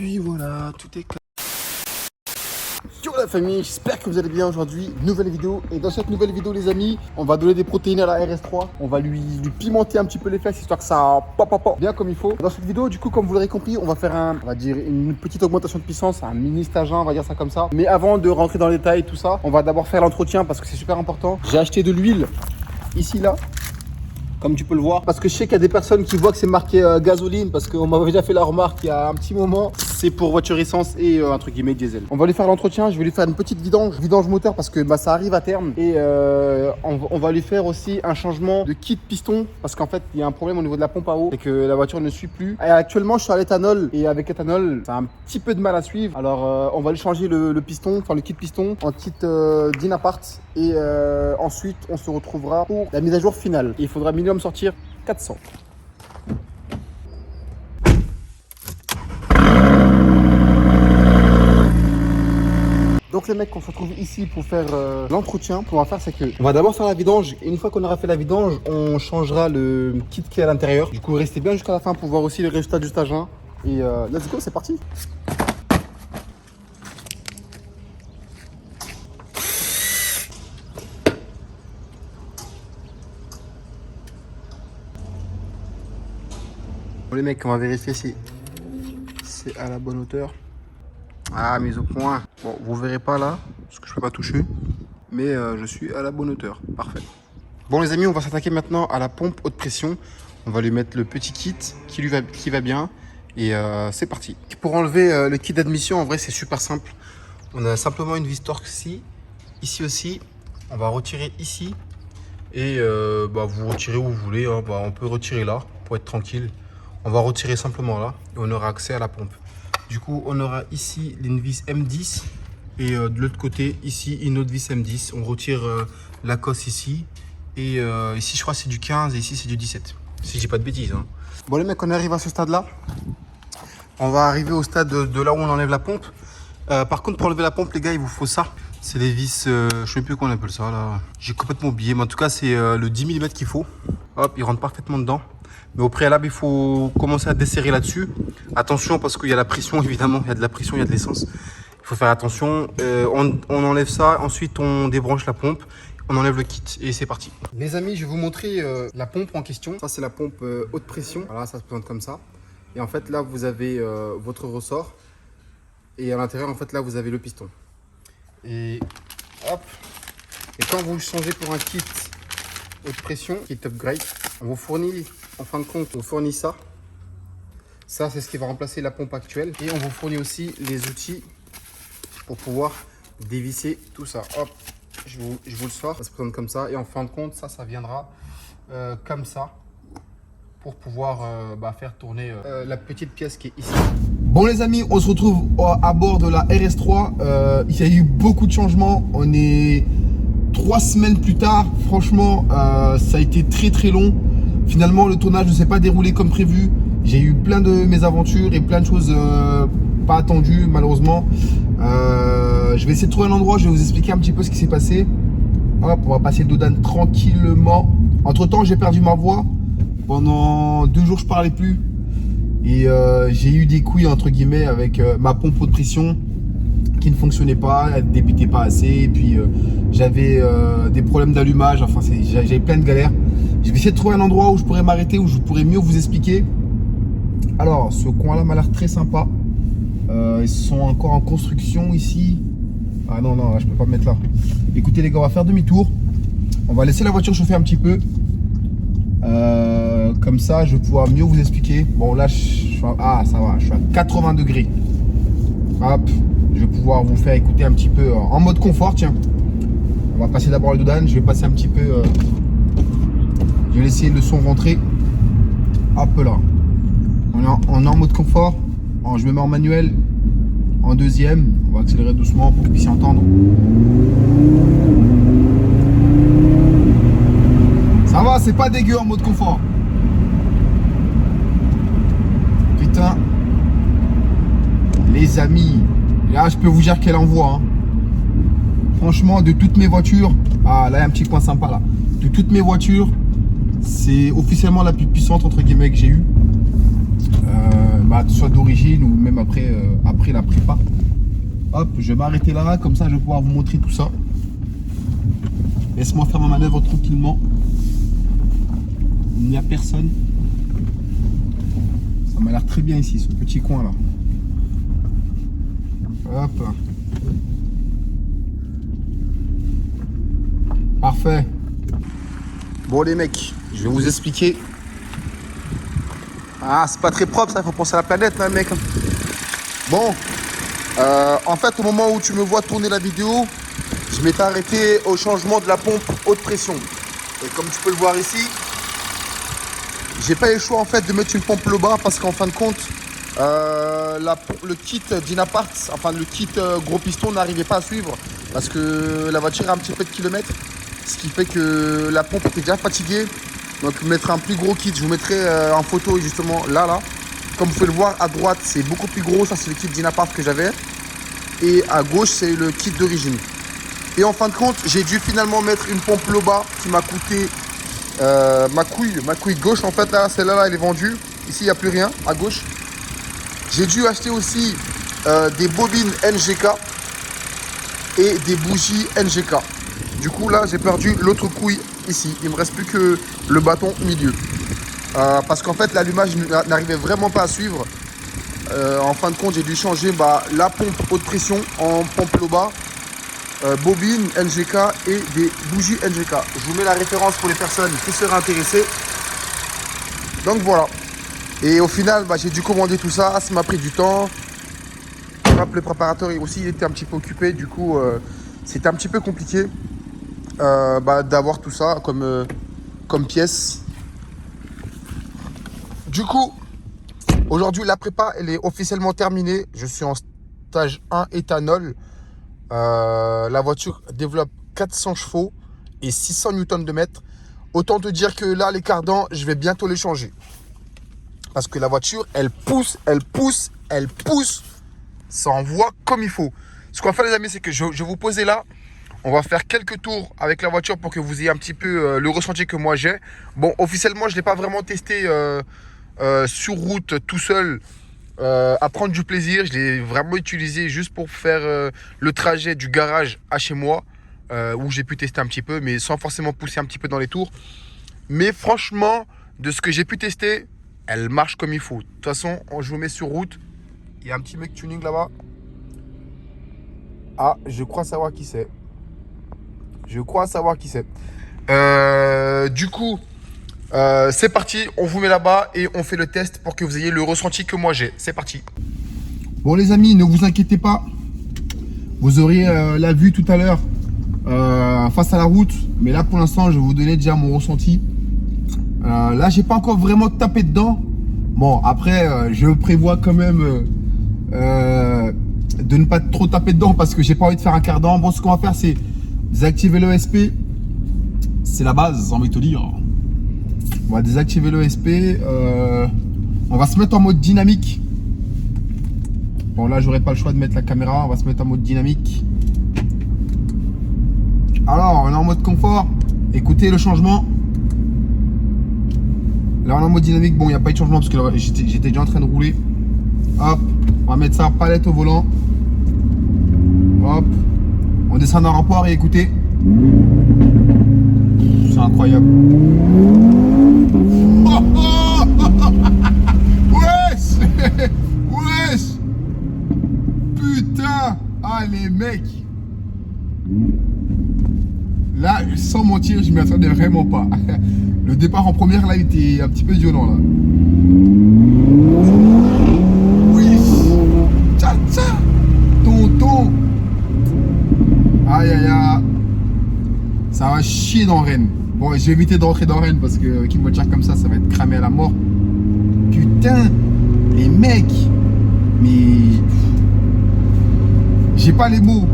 puis voilà, tout est clair. Yo la famille, j'espère que vous allez bien aujourd'hui. Nouvelle vidéo. Et dans cette nouvelle vidéo, les amis, on va donner des protéines à la RS3. On va lui pimenter un petit peu les fesses histoire que ça pop bien comme il faut. Dans cette vidéo, du coup, comme vous l'aurez compris, on va faire on va dire une petite augmentation de puissance, un mini stage 1, on va dire ça comme ça. Mais avant de rentrer dans les détails, tout ça, on va d'abord faire l'entretien parce que c'est super important. J'ai acheté de l'huile ici, là. Comme tu peux le voir, parce que je sais qu'il y a des personnes qui voient que c'est marqué gasoline, parce qu'on m'avait déjà fait la remarque il y a un petit moment. C'est pour voiture essence et entre guillemets diesel. On va lui faire l'entretien, je vais lui faire une petite vidange moteur parce que ça arrive à terme. Et on va lui faire aussi un changement de kit piston, parce qu'en fait il y a un problème au niveau de la pompe à eau et que la voiture ne suit plus. Et actuellement je suis à l'éthanol et avec l'éthanol ça a un petit peu de mal à suivre. Alors on va lui changer le piston, enfin le kit piston en kit d'Inapart. Et ensuite on se retrouvera pour la mise à jour finale. Et il faudra minimum sortir 400. Donc les mecs, on se retrouve ici pour faire l'entretien. Ce qu'on va faire, c'est que on va d'abord faire la vidange. Et une fois qu'on aura fait la vidange, on changera le kit qui est à l'intérieur. Du coup, restez bien jusqu'à la fin pour voir aussi le résultat du stage 1. Et let's go, c'est parti. Bon les mecs, on va vérifier si c'est à la bonne hauteur. Ah, mise au point. Bon, vous verrez pas là, parce que je peux pas toucher. Mais je suis à la bonne hauteur. Parfait. Bon les amis, on va s'attaquer maintenant à la pompe haute pression. On va lui mettre le petit kit qui va bien. Et c'est parti. Pour enlever le kit d'admission, en vrai, c'est super simple. On a simplement une vis Torx ici. Ici aussi. On va retirer ici. Et vous retirez où vous voulez. Hein. On peut retirer là pour être tranquille. On va retirer simplement là et on aura accès à la pompe. Du coup, on aura ici une vis M10 et de l'autre côté, ici, une autre vis M10. On retire la cosse ici et ici, je crois c'est du 15 et ici, c'est du 17. Si je dis pas de bêtises. Hein. Bon, les mecs, on arrive à ce stade-là. On va arriver au stade de là où on enlève la pompe. Par contre, pour enlever la pompe, les gars, il vous faut ça. C'est les vis, je sais plus comment on appelle ça là. J'ai complètement oublié, mais en tout cas, c'est le 10 mm qu'il faut. Hop, il rentre parfaitement dedans. Mais au préalable, il faut commencer à desserrer là-dessus. Attention parce qu'il y a la pression, évidemment. Il y a de la pression, il y a de l'essence. Il faut faire attention. On enlève ça. Ensuite, on débranche la pompe. On enlève le kit et c'est parti. Les amis, je vais vous montrer la pompe en question. Ça, c'est la pompe haute pression. Voilà, ça se présente comme ça. Et en fait, là, vous avez votre ressort. Et à l'intérieur, en fait, là, vous avez le piston. Et hop. Et quand vous changez pour un kit haute pression, kit upgrade, on vous fournit... En fin de compte, on fournit ça. Ça, c'est ce qui va remplacer la pompe actuelle. Et on vous fournit aussi les outils pour pouvoir dévisser tout ça. Hop, je vous le sors. Ça se présente comme ça. Et en fin de compte, ça viendra comme ça pour pouvoir faire tourner la petite pièce qui est ici. Bon les amis, on se retrouve à bord de la RS3. Il y a eu beaucoup de changements. On est 3 semaines plus tard. Franchement, ça a été très long. Finalement, le tournage ne s'est pas déroulé comme prévu. J'ai eu plein de mésaventures et plein de choses pas attendues, malheureusement. Je vais essayer de trouver un endroit, je vais vous expliquer un petit peu ce qui s'est passé. Hop, on va passer le dodan tranquillement. Entre temps, j'ai perdu ma voix. Pendant 2 jours, je parlais plus. Et j'ai eu des couilles, entre guillemets, avec ma pompe haute pression qui ne fonctionnait pas, elle ne débutait pas assez. Et puis, j'avais des problèmes d'allumage. Enfin, j'avais plein de galères. Je vais essayer de trouver un endroit où je pourrais m'arrêter, où je pourrais mieux vous expliquer. Alors, ce coin-là m'a l'air très sympa. Ils sont encore en construction ici. Ah non, je peux pas me mettre là. Écoutez les gars, on va faire demi-tour. On va laisser la voiture chauffer un petit peu. Comme ça, je vais pouvoir mieux vous expliquer. Bon, là, ça va, je suis à 80 degrés. Hop, je vais pouvoir vous faire écouter un petit peu en mode confort, tiens. On va passer d'abord le dodan, je vais passer un petit peu... Je vais laisser le son rentrer. Hop là. On est en mode confort. Je me mets en manuel. En deuxième. On va accélérer doucement pour que vous puissiez entendre. Ça va, c'est pas dégueu en mode confort. Putain. Les amis. Là, je peux vous dire qu'elle envoie. Hein. Franchement, de toutes mes voitures. Ah, là, il y a un petit coin sympa là. De toutes mes voitures. C'est officiellement la plus puissante entre guillemets que j'ai eu. bah, soit d'origine ou même après, après la prépa. Hop, je vais m'arrêter là, comme ça je vais pouvoir vous montrer tout ça. Laisse-moi faire ma manœuvre tranquillement. Il n'y a personne. Ça m'a l'air très bien ici, ce petit coin là. Hop. Parfait. Bon les mecs, je vais vous expliquer. Ah, c'est pas très propre ça, il faut penser à la planète là mec. Bon, en fait au moment où tu me vois tourner la vidéo, je m'étais arrêté au changement de la pompe haute pression. Et comme tu peux le voir ici, j'ai pas eu le choix en fait de mettre une pompe Loba parce qu'en fin de compte, le kit Dynapart, enfin le kit gros piston n'arrivait pas à suivre parce que la voiture a un petit peu de kilomètres, ce qui fait que la pompe était déjà fatiguée. Donc mettre un plus gros kit, je vous mettrai en photo justement là. Comme vous pouvez le voir, à droite c'est beaucoup plus gros, ça c'est le kit Dynapart que j'avais. Et à gauche c'est le kit d'origine. Et en fin de compte, j'ai dû finalement mettre une pompe Loba qui m'a coûté ma couille gauche. En fait là, celle-là là, elle est vendue. Ici il n'y a plus rien à gauche. J'ai dû acheter aussi des bobines NGK et des bougies NGK. Du coup là j'ai perdu l'autre couille ici. Il me reste plus que le bâton milieu. Parce qu'en fait l'allumage n'arrivait vraiment pas à suivre. En fin de compte j'ai dû changer la pompe haute pression en pompe Loba, bobine NGK et des bougies NGK. Je vous mets la référence pour les personnes qui seraient intéressées. Donc voilà. Et au final j'ai dû commander tout ça. Ça m'a pris du temps. Le préparateur aussi il était un petit peu occupé. Du coup c'était un petit peu compliqué d'avoir tout ça comme pièce. Du coup, aujourd'hui, la prépa, elle est officiellement terminée. Je suis en stage 1 éthanol. La voiture développe 400 chevaux et 600 Nm. Autant te dire que là, les cardans, je vais bientôt les changer. Parce que la voiture, elle pousse. Ça envoie comme il faut. Ce qu'on va faire, les amis, c'est que je vais vous poser là. On va faire quelques tours avec la voiture pour que vous ayez un petit peu le ressenti que moi j'ai. Bon, officiellement, je ne l'ai pas vraiment testé sur route tout seul à prendre du plaisir. Je l'ai vraiment utilisé juste pour faire le trajet du garage à chez moi où j'ai pu tester un petit peu, mais sans forcément pousser un petit peu dans les tours. Mais franchement, de ce que j'ai pu tester, elle marche comme il faut. De toute façon, je vous mets sur route. Il y a un petit mec tuning là-bas. Ah, je crois savoir qui c'est. Du coup, c'est parti. On vous met là-bas et on fait le test pour que vous ayez le ressenti que moi j'ai. C'est parti. Bon les amis, ne vous inquiétez pas. Vous aurez la vue tout à l'heure face à la route. Mais là pour l'instant, je vais vous donner déjà mon ressenti. Là, j'ai pas encore vraiment tapé dedans. Bon, après, je prévois quand même de ne pas trop taper dedans parce que j'ai pas envie de faire un cardan. Bon, ce qu'on va faire, c'est désactiver l'ESP. C'est la base, j'ai envie de te dire. On va désactiver l'ESP. On va se mettre en mode dynamique. Bon, là, j'aurais pas le choix de mettre la caméra. On va se mettre en mode dynamique. Alors, on est en mode confort. Écoutez le changement. Là, on est en mode dynamique. Bon, il n'y a pas eu de changement parce que j'étais déjà en train de rouler. Hop, on va mettre ça palette au volant. Hop, on descend dans le rapport et écoutez. C'est incroyable. Wesh. Wesh. Putain. Ah les mecs. Là, sans mentir, je m'y attendais vraiment pas. Le départ en première, là, il était un petit peu violent, là. Oui. Tcha, tcha. Tonton. Aïe, aïe, aïe. Ça va chier dans Rennes. Bon, je vais éviter de rentrer dans Rennes parce que une voiture comme ça va être cramé à la mort. Putain, les mecs. Mais... j'ai pas les mots.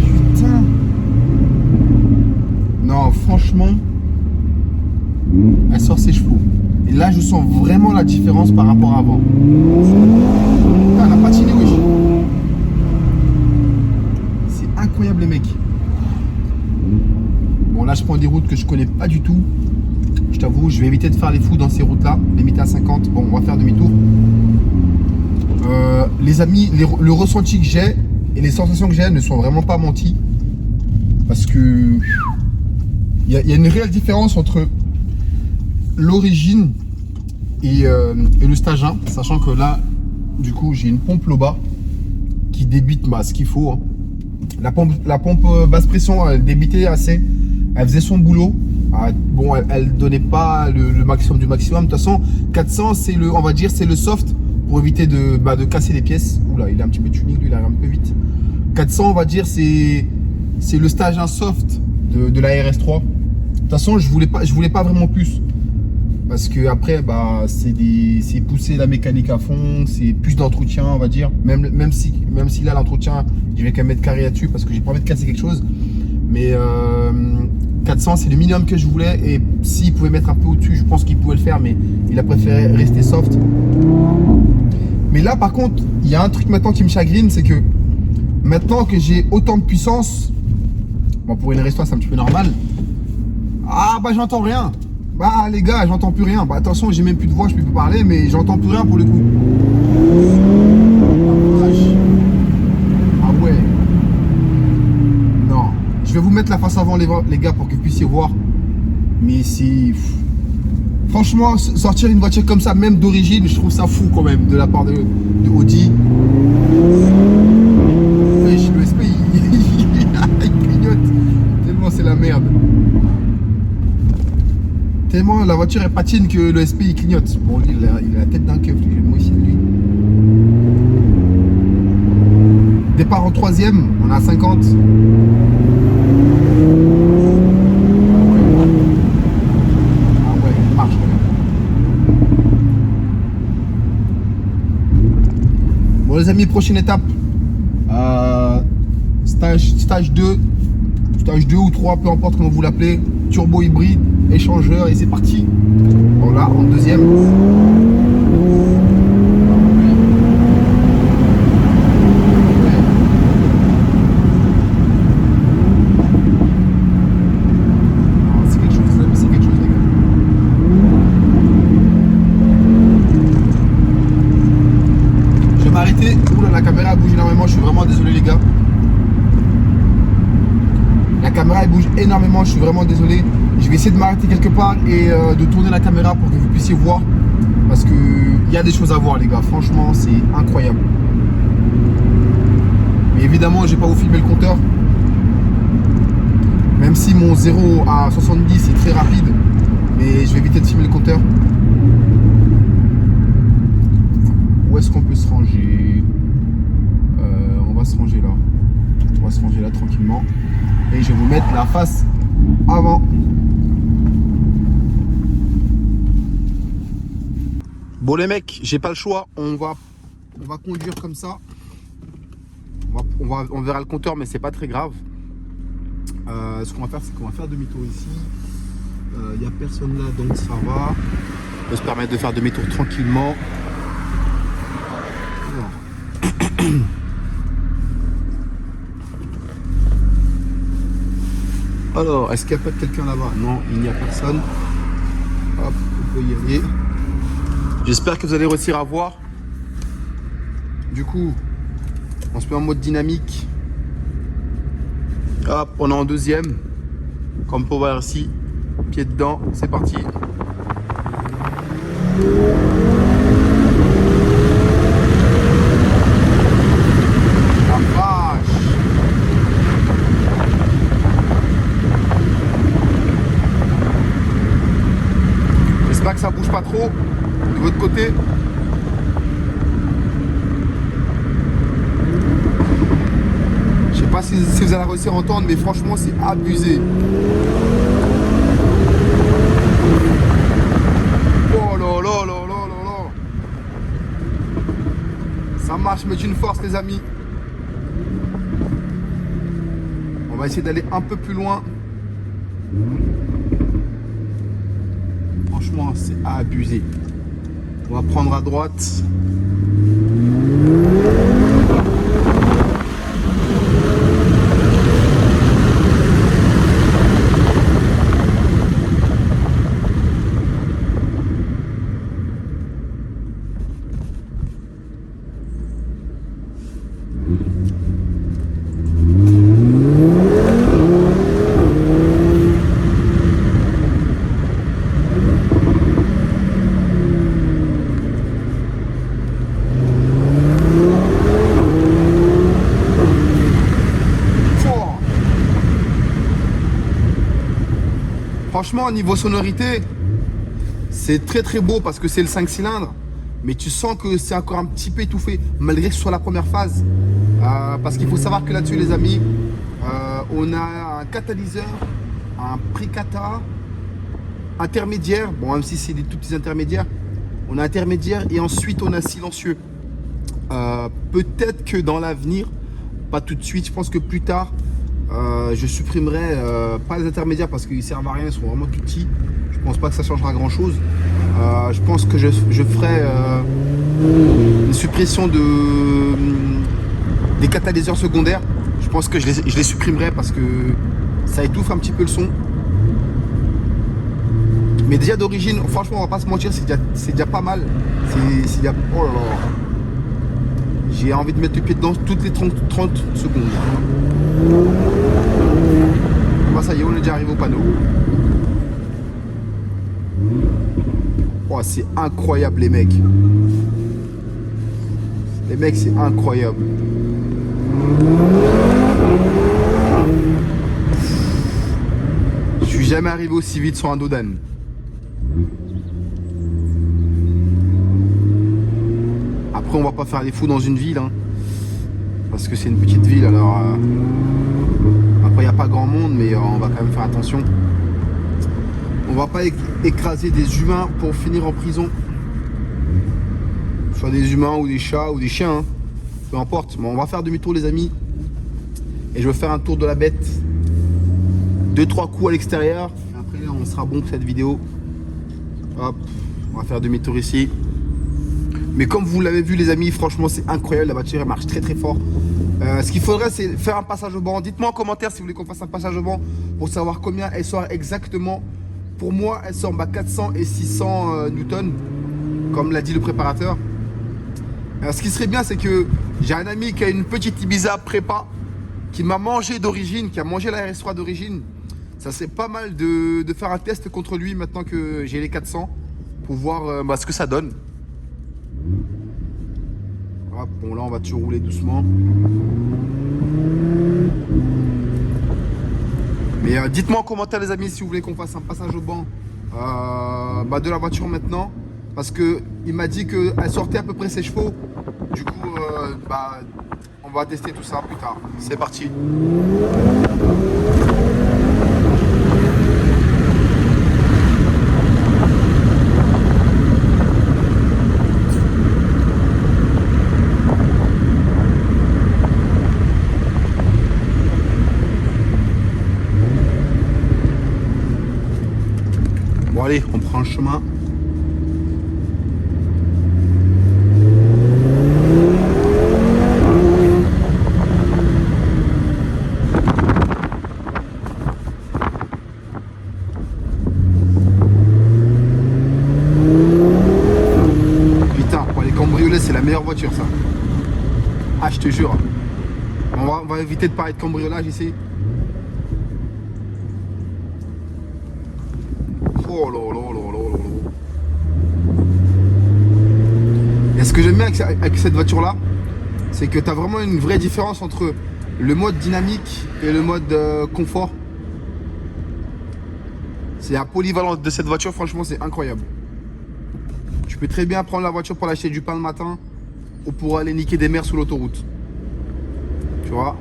Putain. Non, franchement, elle sort ses chevaux. Et là, je sens vraiment la différence par rapport à avant. Putain, elle a patiné, wesh. C'est incroyable, les mecs. Bon, là, je prends des routes que je connais pas du tout. Je t'avoue, je vais éviter de faire les fous dans ces routes-là. Limiter à 50. Bon, on va faire demi-tour. Les amis, le ressenti que j'ai et les sensations que j'ai ne sont vraiment pas menties. Parce que il y a une réelle différence entre l'origine et le stage 1. Sachant que là, du coup, j'ai une pompe Loba qui débite ce qu'il faut. Hein. La pompe basse pression, elle débitait assez. Elle faisait son boulot. Bon, elle donnait pas le maximum du maximum. De toute façon, 400, c'est on va dire, c'est le soft pour éviter de casser les pièces. Oula, il est un petit peu tuning, lui, il arrive un peu vite. 400, on va dire, c'est le stage 1 soft de la RS3. De toute façon, je voulais pas vraiment plus. Parce que après, c'est pousser la mécanique à fond, c'est plus d'entretien, on va dire. Même si là, l'entretien, je vais quand même mettre carré là-dessus parce que j'ai pas envie de casser quelque chose. Mais 400, c'est le minimum que je voulais. Et s'il pouvait mettre un peu au-dessus, je pense qu'il pouvait le faire, mais il a préféré rester soft. Mais là, par contre, il y a un truc maintenant qui me chagrine, c'est que maintenant que j'ai autant de puissance, bon, pour une RS3, c'est un petit peu normal. Ah, j'entends rien. Les gars, j'entends plus rien. Attention, j'ai même plus de voix, je peux plus parler, mais j'entends plus rien pour le coup. Ah ouais. Non. Je vais vous mettre la face avant, les gars, pour que vous puissiez voir. Mais c'est... Franchement, sortir une voiture comme ça, même d'origine, je trouve ça fou quand même, de la part de Audi. Wesh, le SP, il clignote. Tellement c'est la merde. Tellement la voiture est patine que le SP il clignote. Bon, lui, il a la tête d'un keuf, moi aussi, lui. Départ en 3ème, on a 50. Ah ouais, il marche quand même. Bon, les amis, prochaine étape. Stage 2 ou 3, peu importe comment vous l'appelez. Turbo hybride, échangeur, et c'est parti. Voilà, en 2ème. C'est quelque chose, les gars. Je vais m'arrêter. Oula, la caméra bouge énormément, je suis vraiment désolé, les gars. La caméra elle bouge énormément, je suis vraiment désolé. Je vais essayer de m'arrêter quelque part et de tourner la caméra pour que vous puissiez voir. Parce qu'il y a des choses à voir, les gars. Franchement, c'est incroyable. Mais évidemment, je ne vais pas vous filmer le compteur. Même si mon 0 à 70 est très rapide. Mais je vais éviter de filmer le compteur. Où est-ce qu'on peut se ranger? On va se ranger là. On va se ranger là tranquillement. Et je vais vous mettre la face avant. Bon les mecs, j'ai pas le choix. On va conduire comme ça. On verra le compteur, mais c'est pas très grave. Ce qu'on va faire, c'est qu'on va faire demi-tour ici. Il n'y a personne là, donc ça va. On peut se permettre de faire demi-tour tranquillement. Alors, est-ce qu'il y a pas de quelqu'un là-bas? Non, il n'y a personne. Hop, on peut y aller. J'espère que vous allez réussir à voir. Du coup, on se met en mode dynamique. Hop, on est en 2ème. Comme on peut voir ici. Pied dedans, c'est parti. J'espère que ça bouge pas trop de votre côté. Je sais pas si vous allez réussir à entendre, mais franchement c'est abusé. Oh là là là là là là. Ça marche mais d'une force les amis. On va essayer d'aller un peu plus loin. Franchement, c'est abusé. On va prendre à droite. Franchement, niveau sonorité, c'est très beau parce que c'est le 5 cylindres. Mais tu sens que c'est encore un petit peu étouffé, malgré que ce soit la première phase. Parce qu'il faut savoir que là-dessus, les amis, on a un catalyseur, un pré-cata, intermédiaire. Bon, même si c'est des tout petits intermédiaires, on a intermédiaire et ensuite on a silencieux. Peut-être que dans l'avenir, pas tout de suite, je pense que plus tard, je supprimerai pas les intermédiaires parce qu'ils servent à rien, ils sont vraiment tout petits. Je pense pas que ça changera grand chose. Je pense que je ferai une suppression des catalyseurs secondaires. Je pense que je les supprimerai parce que ça étouffe un petit peu le son. Mais déjà d'origine, franchement, on va pas se mentir, c'est déjà pas mal. C'est déjà... Oh là là. J'ai envie de mettre le pied dedans toutes les 30 secondes. Bah, ça y est, on est déjà arrivé au panneau. Oh, c'est incroyable les mecs. Les mecs, c'est incroyable. Je suis jamais arrivé aussi vite sur un Dodan. Après, on va pas faire des fous dans une ville, hein, parce que c'est une petite ville. Alors, après, il n'y a pas grand monde, mais on va quand même faire attention. On va pas écraser des humains pour finir en prison. Soit des humains ou des chats ou des chiens, hein. Peu importe. Mais on va faire demi-tour les amis. Et je vais faire un tour de la bête. 2-3 coups à l'extérieur. Après là, on sera bon pour cette vidéo. Hop, on va faire demi-tour ici. Mais comme vous l'avez vu les amis, franchement c'est incroyable. La voiture elle marche très fort. Ce qu'il faudrait c'est faire un passage au banc. Dites-moi en commentaire si vous voulez qu'on fasse un passage au banc pour savoir combien elle sort exactement. Pour moi, elle sort 400 et 600 newtons, comme l'a dit le préparateur. Ce qui serait bien, c'est que j'ai un ami qui a une petite Ibiza prépa, qui m'a mangé d'origine, qui a mangé la RS3 d'origine. Ça serait pas mal de faire un test contre lui maintenant que j'ai les 400, pour voir ce que ça donne. Hop, bon là, on va toujours rouler doucement. Mais dites-moi en commentaire les amis si vous voulez qu'on fasse un passage au banc de la voiture maintenant. Parce qu'il m'a dit qu'elle sortait à peu près ses chevaux. Du coup, on va tester tout ça plus tard. C'est parti. Bon allez, on prend le chemin. Putain, pour aller cambrioler, c'est la meilleure voiture ça. Ah, je te jure. On va éviter de parler de cambriolage ici. Oh là là là là là. Et ce que j'aime bien avec cette voiture là, c'est que tu as vraiment une vraie différence entre le mode dynamique et le mode confort. C'est la polyvalence de cette voiture, franchement c'est incroyable. Tu peux très bien prendre la voiture pour l'acheter du pain le matin ou pour aller niquer des mers sur l'autoroute. Tu vois.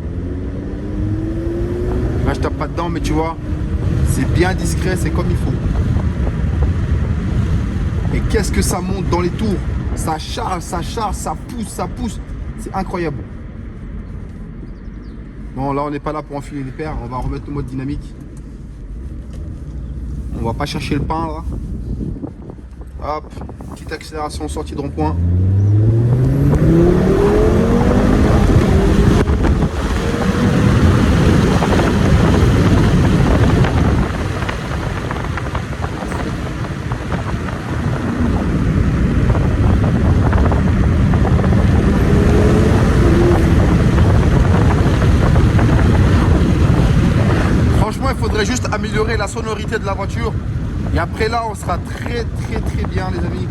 Là je tape pas dedans mais tu vois, c'est bien discret, c'est comme il faut. Et qu'est-ce que ça monte dans les tours. Ça charge, ça pousse. C'est incroyable. Bon, là, on n'est pas là pour enfiler les paires. On va remettre le mode dynamique. On va pas chercher le pain, là. Hop, petite accélération sortie de rond-point. Juste améliorer la sonorité de la voiture et après là on sera très bien les amis.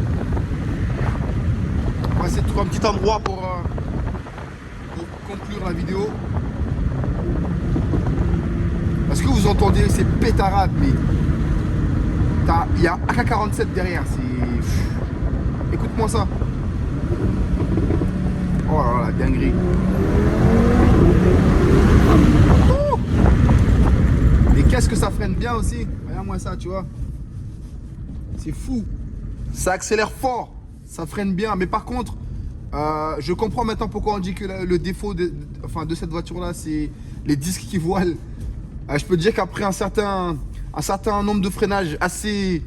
On va essayer de trouver un petit endroit pour conclure la vidéo parce que vous entendez ces pétarades mais Il y a AK-47 derrière. Écoute-moi ça. Oh là là, la dinguerie. Oh, et qu'est-ce que ça freine bien aussi. Regarde-moi ça, tu vois. C'est fou. Ça accélère fort. Ça freine bien. Mais par contre, je comprends maintenant pourquoi on dit que le défaut de cette voiture-là, c'est les disques qui voilent. Je peux te dire qu'après un certain nombre de freinages assez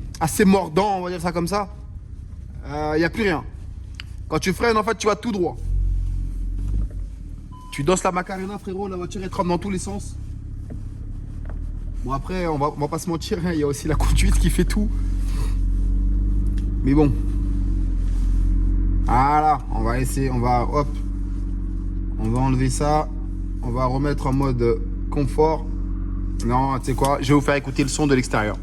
mordants, on va dire ça comme ça, il n'y a plus rien. Quand tu freines, en fait, tu vas tout droit. Tu danses la Macarena, frérot, la voiture est trempe dans tous les sens. Bon, après, on va pas se mentir, hein, il y a aussi la conduite qui fait tout. Mais bon. Voilà, on va essayer, on va enlever ça. On va remettre en mode confort. Non, tu sais quoi, je vais vous faire écouter le son de l'extérieur.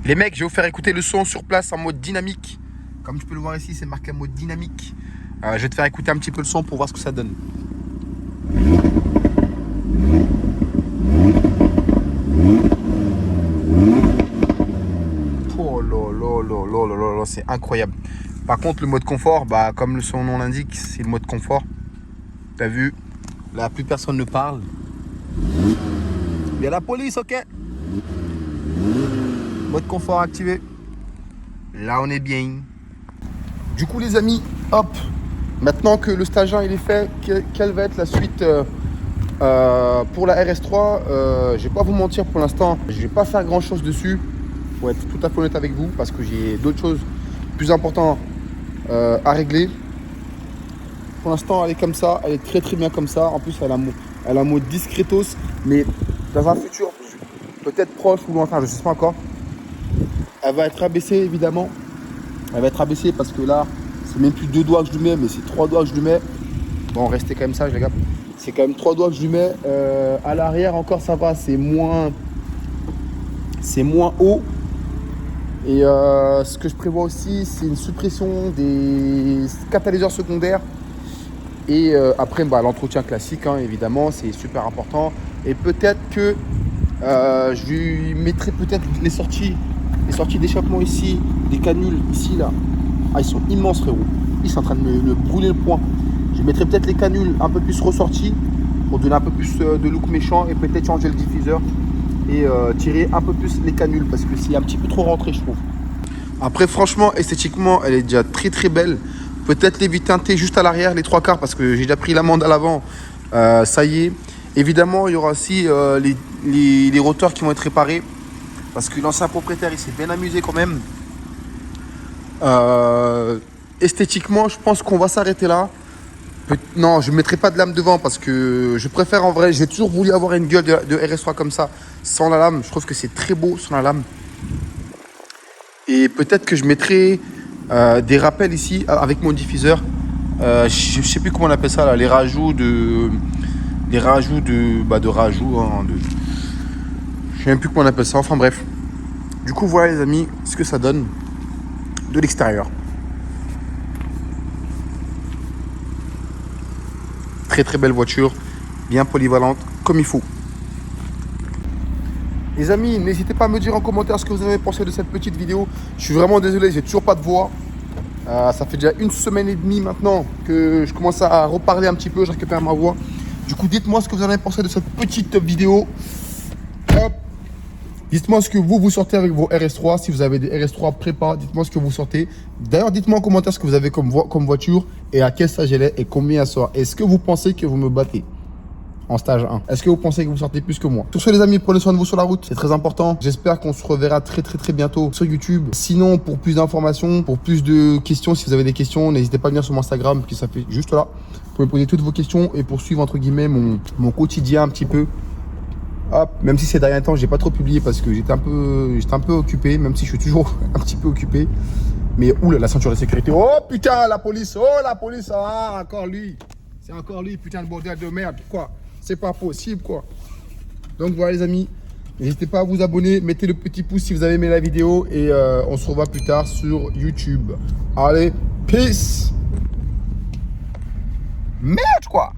Les mecs, je vais vous faire écouter le son sur place en mode dynamique. Comme tu peux le voir ici, c'est marqué en mode dynamique. Je vais te faire écouter un petit peu le son pour voir ce que ça donne. Oh là, c'est incroyable. Par contre, le mode confort, bah, comme son nom l'indique, c'est le mode confort. T'as vu, là, plus personne ne parle. Il y a la police, ok. Mode confort activé. Là, on est bien. Du coup, les amis, hop. Maintenant que le stage 1 il est fait, quelle va être la suite pour la RS3 je vais pas vous mentir pour l'instant, je vais pas faire grand chose dessus. Pour être tout à fait honnête avec vous, parce que j'ai d'autres choses plus importantes à régler. Pour l'instant, elle est comme ça, elle est très très bien comme ça. En plus, elle a un mode discretos, mais dans un futur peut-être proche ou lointain, je sais pas encore. Elle va être abaissée évidemment. Elle va être abaissée parce que là, c'est même plus 2 doigts que je lui mets, mais c'est 3 doigts que je lui mets. Bon, restez quand même sage les gars. C'est quand même 3 doigts que je lui mets. À l'arrière encore ça va, c'est moins haut. Et ce que je prévois aussi, c'est une suppression des catalyseurs secondaires. Et après, bah, l'entretien classique, hein, évidemment, c'est super important. Et peut-être que je lui mettrai peut-être les sorties d'échappement ici, des canules ici, là. Ah, ils sont immenses, frérot. Ils sont en train de me brûler le poing. Je mettrai peut-être les canules un peu plus ressorties pour donner un peu plus de look méchant et peut-être changer le diffuseur et tirer un peu plus les canules parce que c'est un petit peu trop rentré, je trouve. Après, franchement, esthétiquement, elle est déjà très très belle. Peut-être les vitres teintées juste à l'arrière, les 3/4 parce que j'ai déjà pris l'amende à l'avant. Ça y est. Évidemment, il y aura aussi les rotors qui vont être réparés parce que l'ancien propriétaire, il s'est bien amusé quand même. Esthétiquement, je pense qu'on va s'arrêter là. Non, je ne mettrai pas de lame devant parce que je préfère en vrai. J'ai toujours voulu avoir une gueule de RS3 comme ça, sans la lame. Je trouve que c'est très beau sans la lame. Et peut-être que je mettrai des rappels ici avec mon diffuseur. Je ne sais plus comment on appelle ça là, les rajouts de rajouts. Hein, je ne sais même plus comment on appelle ça. Enfin bref. Du coup, voilà les amis, ce que ça donne de l'extérieur. Très très belle voiture, bien polyvalente, comme il faut. Les amis, n'hésitez pas à me dire en commentaire ce que vous avez pensé de cette petite vidéo. Je suis vraiment désolé, j'ai toujours pas de voix. Ça fait déjà 1 semaine et demie maintenant que je commence à reparler un petit peu, je récupère ma voix. Du coup, dites-moi ce que vous avez pensé de cette petite vidéo. Hop. Dites-moi ce que vous sortez avec vos RS3. Si vous avez des RS3 prépa, dites-moi ce que vous sortez. D'ailleurs, dites-moi en commentaire ce que vous avez comme voiture et à quel stage elle est et combien elle sort. Est-ce que vous pensez que vous me battez en stage 1? Est-ce que vous pensez que vous sortez plus que moi? Sur ce les amis, prenez soin de vous sur la route, c'est très important. J'espère qu'on se reverra très bientôt sur YouTube. Sinon, pour plus d'informations, pour plus de questions, si vous avez des questions, n'hésitez pas à venir sur mon Instagram qui s'affiche juste là. Vous pouvez me poser toutes vos questions et poursuivre entre guillemets mon quotidien un petit peu. Hop, même si ces derniers temps, j'ai pas trop publié parce que j'étais un peu occupé, même si je suis toujours un petit peu occupé. Mais oula, la ceinture de sécurité. Oh putain, la police, ah, encore lui. C'est encore lui, putain de bordel de merde, quoi. C'est pas possible, quoi. Donc voilà les amis, n'hésitez pas à vous abonner, mettez le petit pouce si vous avez aimé la vidéo et on se revoit plus tard sur YouTube. Allez, peace. Merde, quoi.